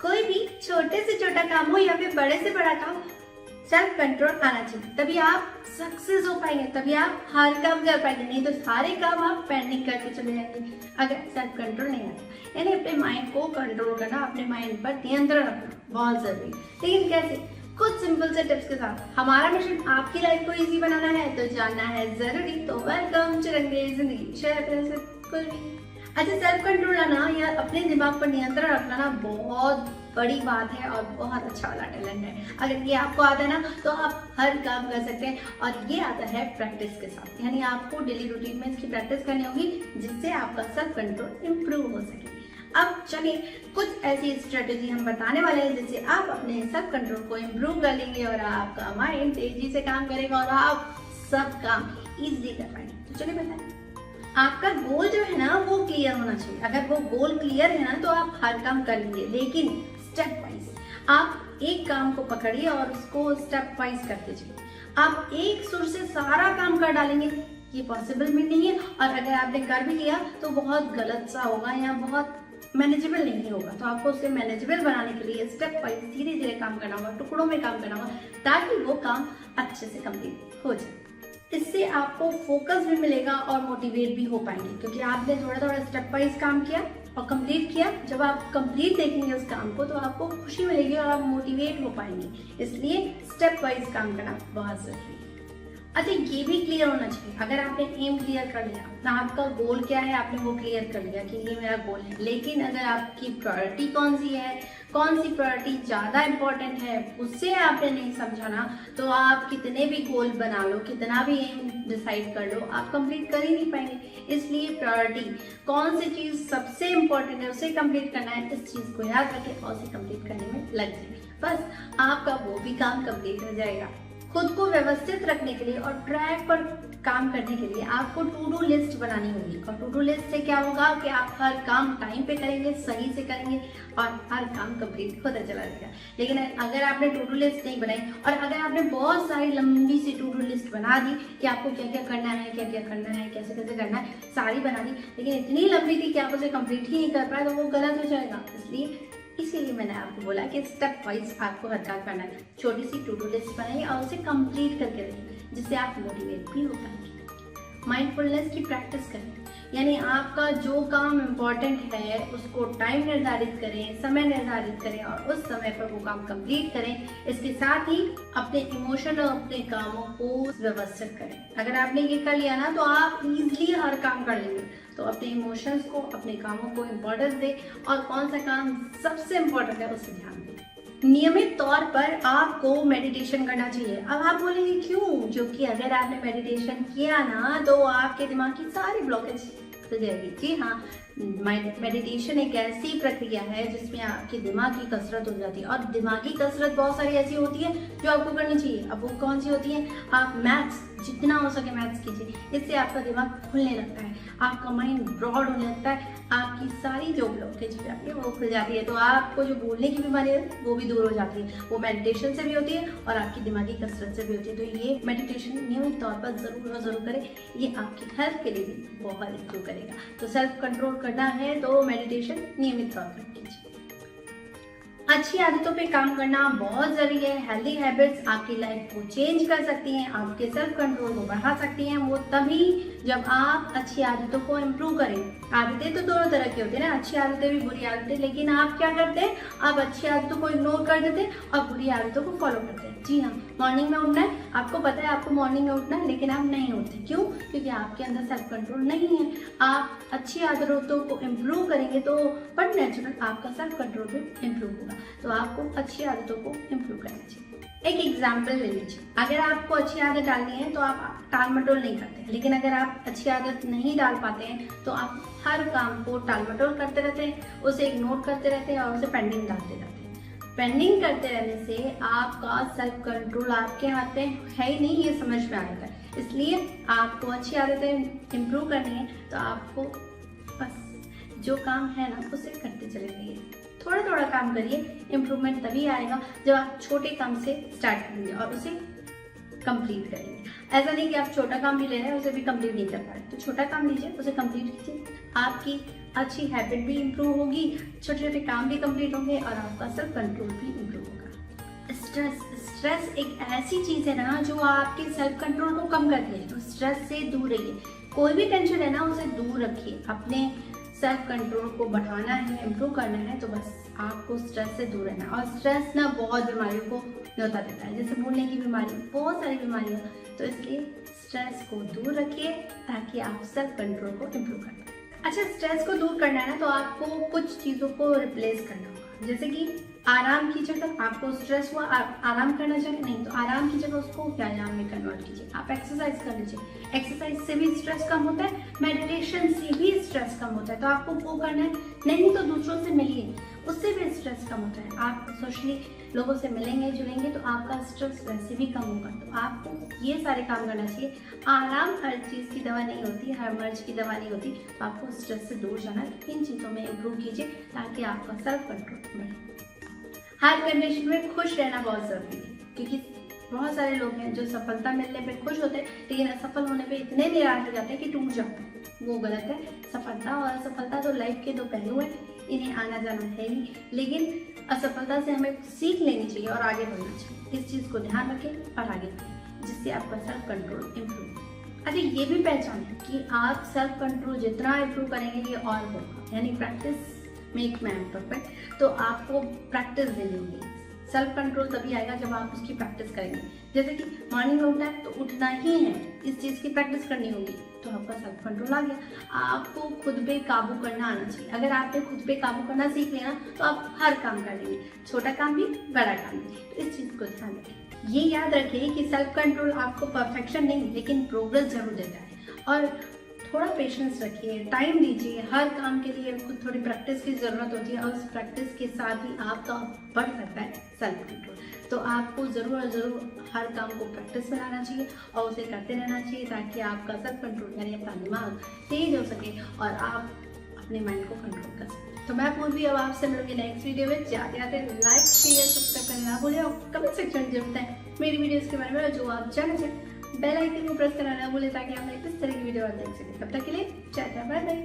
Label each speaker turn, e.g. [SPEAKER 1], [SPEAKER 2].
[SPEAKER 1] कोई भी छोटे से छोटा काम हो या फिर बड़े से बड़ा काम, सेल्फ कंट्रोल आना चाहिए, तभी आप सक्सेस हो पाएंगे, तभी आप हर काम कर पाएंगे। नहीं तो सारे काम आप पेंडिंग करके चले जाएंगे अगर सेल्फ कंट्रोल नहीं आता। यानी अपने माइंड को कंट्रोल करना, अपने माइंड पर नियंत्रण रखना बहुत जरूरी। लेकिन कैसे? कुछ सिंपल से टिप्स के साथ। हमारा मिशन आपकी लाइफ को इजी बनाना है, तो जानना है जरूरी। तो वेलकम चिरंगेज जिंदगी शेयर से कुछ भी। अच्छा, सेल्फ कंट्रोल लाना या अपने दिमाग पर नियंत्रण रखना ना बहुत बड़ी बात है और बहुत अच्छा वाला टैलेंट है। अगर ये आपको आता है ना तो आप हर काम कर सकते हैं, और ये आता है प्रैक्टिस के साथ। यानी आपको डेली रूटीन में इसकी प्रैक्टिस करनी होगी जिससे आपका सेल्फ कंट्रोल इम्प्रूव हो सके। अब चलिए कुछ ऐसी स्ट्रेटेजी हम बताने वाले हैं जिससे आप अपने सेल्फ कंट्रोल को इम्प्रूव कर लेंगे और आपका माइंड तेजी से काम करेगा और आप सब काम इजीली कर पाएंगे। तो चलिए बताएं। आपका गोल जो है ना वो क्लियर होना चाहिए। अगर वो गोल क्लियर है ना तो आप हर काम कर लेंगे, लेकिन स्टेप वाइज। आप एक काम को पकड़िए और उसको स्टेप वाइज करते जाइए। आप एक सुर से सारा काम कर डालेंगे, ये पॉसिबल भी नहीं है। और अगर आपने कर भी लिया तो बहुत गलत सा होगा या बहुत मैनेजेबल नहीं होगा। तो आपको उसे मैनेजेबल बनाने के लिए स्टेप वाइज धीरे धीरे काम करना होगा, टुकड़ों में काम करना होगा, ताकि वो काम अच्छे से कंप्लीट हो जाए। इससे आपको फोकस भी मिलेगा और मोटिवेट भी हो पाएंगे, क्योंकि आपने थोड़ा थोड़ा स्टेप वाइज काम किया और कंप्लीट किया। जब आप कंप्लीट देखेंगे उस काम को तो आपको खुशी मिलेगी और आप मोटिवेट हो पाएंगे। इसलिए स्टेप वाइज काम करना बहुत जरूरी है। अच्छा, ये भी क्लियर होना चाहिए। अगर आपने एम क्लियर कर लिया ना, आपका गोल क्या है आपने वो क्लियर कर लिया कि ये मेरा गोल है, लेकिन अगर आपकी प्रायोरिटी कौन सी है, कौन सी प्रायोरिटी ज़्यादा इम्पोर्टेंट है, उससे आपने नहीं समझा ना, तो आप कितने भी गोल बना लो, कितना भी एम डिसाइड कर लो, आप कंप्लीट कर ही नहीं पाएंगे। इसलिए प्रायोरिटी कौन सी चीज़ सबसे इम्पोर्टेंट है उसे कंप्लीट करना है, इस चीज़ को याद रखें और उसे कंप्लीट करने में लग जाए। बस आपका वो भी काम कंप्लीट हो जाएगा। खुद को व्यवस्थित रखने के लिए और ट्रैक पर काम करने के लिए आपको टू डू लिस्ट बनानी होगी। और टू डू लिस्ट से क्या होगा कि आप हर काम टाइम पे करेंगे, सही से करेंगे और हर काम कंप्लीट होता चला जाएगा। लेकिन अगर आपने टू डू लिस्ट नहीं बनाई और अगर आपने बहुत सारी लंबी सी टू डू लिस्ट बना दी कि आपको क्या क्या करना है, क्या क्या करना है, कैसे कैसे करना है, सारी बना दी, लेकिन इतनी लंबी थी कि आप उसे कंप्लीट ही नहीं कर पाए, तो वो गलत हो जाएगा। इसीलिए मैंने आपको बोला कि स्टेप वाइज आपको हर काम करना है। छोटी सी टू डू लिस्ट बनाइए और उसे कंप्लीट करके रखिए, जिससे आप मोटिवेट भी हो पाएंगे। माइंडफुलनेस की प्रैक्टिस करें, यानी आपका जो काम इम्पोर्टेंट है उसको टाइम निर्धारित करें, समय निर्धारित करें और उस समय पर वो काम कंप्लीट करें। इसके साथ ही अपने इमोशन और अपने कामों को व्यवस्थित करें। अगर आपने ये कर लिया ना तो आप इजीली हर काम कर लेंगे। तो अपने इमोशंस को, अपने कामों को इम्पोर्टेंस दें और कौन सा काम सबसे इम्पोर्टेंट है उसे ध्यान दें। नियमित तौर पर आपको मेडिटेशन करना चाहिए। अब आप बोलेंगे क्यों? क्योंकि अगर आपने मेडिटेशन किया ना तो आपके दिमाग की सारी ब्लॉकेज खुल जाएगी। जी हाँ, मेडिटेशन एक ऐसी प्रक्रिया है जिसमें आपकी दिमाग की कसरत हो जाती है। और दिमागी कसरत बहुत सारी ऐसी होती है जो आपको करनी चाहिए। अब वो कौन सी होती है? आप मैथ्स, जितना हो सके मैथ्स कीजिए। इससे आपका दिमाग खुलने लगता है, आपका माइंड ब्रॉड होने लगता है, आपकी सारी जो ब्लॉकेज हो जाती है वो खुल जाती है। तो आपको जो बोलने की बीमारी है वो भी दूर हो जाती है। वो मेडिटेशन से भी होती है और आपकी दिमागी कसरत से भी होती है। तो ये मेडिटेशन नियमित तौर पर जरूर करें। ये आपकी हेल्थ के लिए भी बहुत इम्प्रूव करेगा। तो सेल्फ कंट्रोल करना है तो मेडिटेशन नियमित तौर पर कीजिए। अच्छी आदतों पे काम करना बहुत जरूरी है। हेल्दी हैबिट्स आपकी लाइफ को चेंज कर सकती हैं, आपके सेल्फ कंट्रोल को बढ़ा सकती हैं। वो तभी जब आप अच्छी आदतों को इम्प्रूव करें। आदतें तो दोनों तरह की होती है ना, अच्छी आदतें भी, बुरी आदतें। लेकिन आप क्या करते हैं? आप अच्छी आदतों को इग्नोर कर देते हैं और बुरी आदतों को फॉलो करते हैं। जी हाँ, मॉर्निंग में उठना है, आपको पता है आपको मॉर्निंग में उठना है, लेकिन आप नहीं उठते। क्यों? क्योंकि आपके अंदर सेल्फ कंट्रोल नहीं है। आप अच्छी आदतों को इम्प्रूव करेंगे तो बट नेचुरल आपका सेल्फ कंट्रोल भी इम्प्रूव होगा। तो आपको अच्छी आदतों को इम्प्रूव करना चाहिए। एक एग्जाम्पल ले लीजिए। अगर आपको अच्छी आदत डालनी है तो आप टाल मटोल नहीं करते, लेकिन अगर आप अच्छी आदत नहीं डाल पाते हैं तो आप हर काम को टाल मटोल करते रहते हैं, उसे इग्नोर करते रहते हैं और उसे पेंडिंग डालते रहते हैं। पेंडिंग करते रहने से आपका सेल्फ कंट्रोल आपके हाथ में है ही नहीं, ये समझ में आएगा। इसलिए आपको अच्छी आदतें इम्प्रूव करनी है तो आपको बस जो काम है ना उसे करते चले जाइए। थोड़ा थोड़ा काम करिए। इम्प्रूवमेंट तभी आएगा जब आप छोटे काम से स्टार्ट करेंगे और उसे कंप्लीट करेंगे। ऐसा नहीं कि आप छोटा काम भी ले रहे हैं उसे भी कंप्लीट नहीं कर पा रहे, तो छोटा काम लीजिए, उसे कंप्लीट कीजिए। आपकी अच्छी हैबिट भी इम्प्रूव होगी, छोटे छोटे काम भी कंप्लीट होंगे और आपका सेल्फ कंट्रोल भी इम्प्रूव होगा। स्ट्रेस एक ऐसी चीज़ है ना जो आपके सेल्फ कंट्रोल को कम करती है, तो स्ट्रेस से दूर रहिए। कोई भी टेंशन है ना उसे दूर रखिए। अपने सेल्फ कंट्रोल को बढ़ाना है, इम्प्रूव करना है, तो बस आपको स्ट्रेस से दूर रहना है। और स्ट्रेस ना बहुत बीमारियों को न्योता देता है, जैसे भूलने की बीमारी, बहुत सारी बीमारियाँ। तो इसलिए स्ट्रेस को दूर रखिए ताकि आप सेल्फ कंट्रोल को इम्प्रूव कर पाए। अच्छा, स्ट्रेस को दूर करना है ना तो आपको कुछ चीज़ों को रिप्लेस करना होगा, जैसे कि आराम की जगह आपको स्ट्रेस हुआ, आराम करना चाहिए, नहीं तो आराम की जगह उसको व्यायाम में कन्वर्ट कीजिए। आप एक्सरसाइज कर लीजिए, एक्सरसाइज से भी स्ट्रेस कम होता है, मेडिटेशन से भी स्ट्रेस कम होता है। तो आपको वो करना है, नहीं तो दूसरों से मिलिए, उससे भी स्ट्रेस कम होता है। आप सोशली लोगों से मिलेंगे जुड़ेंगे तो आपका स्ट्रेस वैसे भी कम होगा। तो आपको ये सारे काम करना चाहिए। आराम हर चीज़ की दवा नहीं होती, हर मर्ज की दवा नहीं होती। तो आपको स्ट्रेस से दूर जाना है, इन चीज़ों में इम्प्रूव कीजिए ताकि आपका सेल्फ कंट्रोल बढ़े। हर कंडीशन में खुश रहना बहुत ज़रूरी है, क्योंकि बहुत सारे लोग हैं जो सफलता मिलने पे खुश होते हैं लेकिन असफल होने पे इतने निराश हो जाते हैं कि टूट जाते हैं। वो गलत है। सफलता और असफलता तो लाइफ के दो पहलू हैं, इन्हें आना जाना है ही, लेकिन असफलता से हमें सीख लेनी चाहिए और आगे बढ़ना चाहिए। इस चीज़ को ध्यान रखें और आगे बढ़ें, जिससे आपका सेल्फ कंट्रोल इम्प्रूव। अच्छा, ये भी पहचानें कि आप सेल्फ कंट्रोल जितना इम्प्रूव करेंगे ये और होगा, यानी प्रैक्टिस मेक मैन परफेक्ट। तो आपको प्रैक्टिस देनी होगी। सेल्फ कंट्रोल तभी आएगा जब आप उसकी प्रैक्टिस करेंगे। जैसे कि मॉर्निंग में उठना है तो उठना ही है, इस चीज़ की प्रैक्टिस करनी होगी, तो आपका सेल्फ कंट्रोल आ गया। आपको खुद पे काबू करना आना चाहिए। अगर आपने खुद पे काबू करना सीख लिया ना तो आप हर काम कर लेंगे, छोटा काम भी बड़ा काम भी। तो इस चीज़ को ध्यान रखें। ये याद रखिए कि सेल्फ कंट्रोल आपको परफेक्शन नहीं लेकिन प्रोग्रेस जरूर देता है। और थोड़ा पेशेंस रखिए, टाइम दीजिए। हर काम के लिए खुद थोड़ी प्रैक्टिस की ज़रूरत होती है और उस प्रैक्टिस के साथ ही आपका बढ़ सकता है सेल्फ कंट्रोल। तो आपको ज़रूर और ज़रूर हर काम को प्रैक्टिस में लाना चाहिए और उसे करते रहना चाहिए ताकि आपका सेल्फ कंट्रोल यानी अपना दिमाग तेज हो सके और आप अपने माइंड को कंट्रोल कर सकें। तो मैं पूर्वी अब आपसे मिलूंगी नेक्स्ट वीडियो में। जाते जाते लाइक शेयर सब्सक्राइब करना ना भूलें और कमेंट सेक्शन में जरूर बताएं मेरी वीडियोज़ के बारे में जो आप जानना चाहें। बेल आइकन को प्रेस करना ना भूलें ताकि आप इस तरह की वीडियो देख सकें। तब तक के लिए टाटा, बाय बाय।